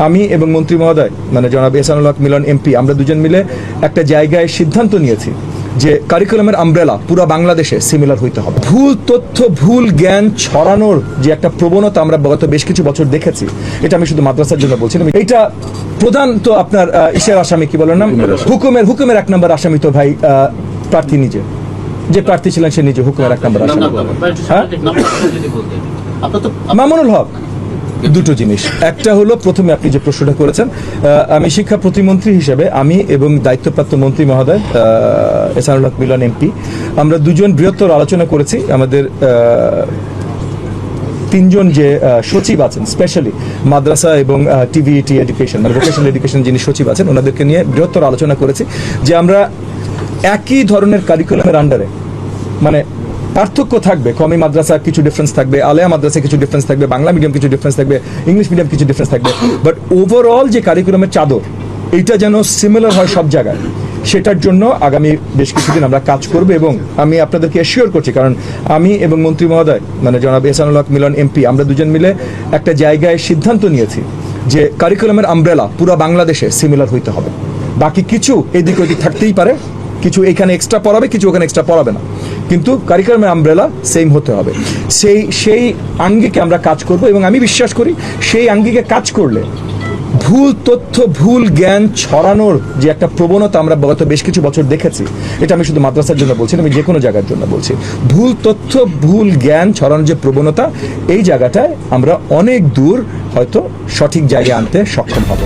আমি এবং মন্ত্রী মহোদয় মানে জনাব এহসানুল হক মিলন এমপি আমরা দুজন মিলে একটা জায়গায় সিদ্ধান্ত নিয়েছি যে কারিকুলামের আমব্রেলা পুরো বাংলাদেশে সিমিলার হইতে হবে। ভুল তথ্য ভুল জ্ঞান ছড়ানোর যে একটা প্রবণতা আমরা গত বেশ কিছু বছর দেখেছি, এটা আমি শুধু মাদ্রাসার জন্য বলছি না, এটা প্রধান তো আপনার ইসের আসামি কি বলেন না, হুকুমের এক নম্বর আসামি তো ভাই প্রার্থী নিজে, যে প্রার্থী ছিলেন সে নিজে হুকুমের এক নম্বর আসামি। মামুনুল হক। দুটো জিনিস, একটা হলো প্রথমে আপনি যে প্রশ্নটা করেছেন, আমি শিক্ষা প্রতিমন্ত্রী হিসেবে আমি এবং দায়িত্বপ্রাপ্ত মন্ত্রী মহোদয় এহসানুল হক মিলন এমপি আমরা দুজন বৃহত্তর আলোচনা করেছি। আমাদের তিনজন যে সচিব আছেন স্পেশালি মাদ্রাসা এবং টিভিইটি এডুকেশন মানে ভোকেশনাল এডুকেশন যিনি সচিব আছেন ওনাদেরকে নিয়ে বৃহত্তর আলোচনা করেছি যে আমরা একই ধরনের কারিকুলামের আন্ডারে মানে পার্থক্য থাকবে, কমি মাদ্রাসা কিছু ডিফারেন্স থাকবে, আলেয়া মাদ্রাসা কিছু ডিফারেন্স থাকবে, বাংলা মিডিয়াম কিছু ডিফারেন্স থাকবে, ইংলিশ মিডিয়াম কিছু ডিফারেন্স থাকবে, বাট ওভারঅল যে কারিকুলামের চাদর এইটা যেন সিমিলার হয় সব জায়গায়, সেটার জন্য আগামী বেশ কিছুদিন আমরা কাজ করব। এবং আমি আপনাদেরকে অ্যাসিওর করছি, কারণ আমি এবং মন্ত্রী মহোদয় মানে জনাব এহসানুল হক মিলন এমপি আমরা দুজন মিলে একটা জায়গায় সিদ্ধান্ত নিয়েছি যে কারিকুলামের আমব্রেলা পুরো বাংলাদেশে সিমিলার হইতে হবে। বাকি কিছু এদিক ওদিক থাকতেই পারে, কিছু এখানে এক্সট্রা পড়াবে, কিছু ওখানে এক্সট্রা পড়াবে না, কিন্তু কারিকুলামের আমব্রেলা সেম হতে হবে। সেই আঙ্গিকে আমরা কাজ করব এবং আমি বিশ্বাস করি সেই আঙ্গিকে কাজ করলে ভুল তথ্য ভুল জ্ঞান ছড়ানোর যে একটা প্রবণতা আমরা গত বেশ কিছু বছর দেখেছি, এটা আমি শুধু মাদ্রাসার জন্য বলছি না, আমি যে কোনো জায়গার জন্য বলছি, ভুল তথ্য ভুল জ্ঞান ছড়ানোর যে প্রবণতা এই জায়গাটায় আমরা অনেক দূর হয়তো সঠিক জায়গায় আনতে সক্ষম হব।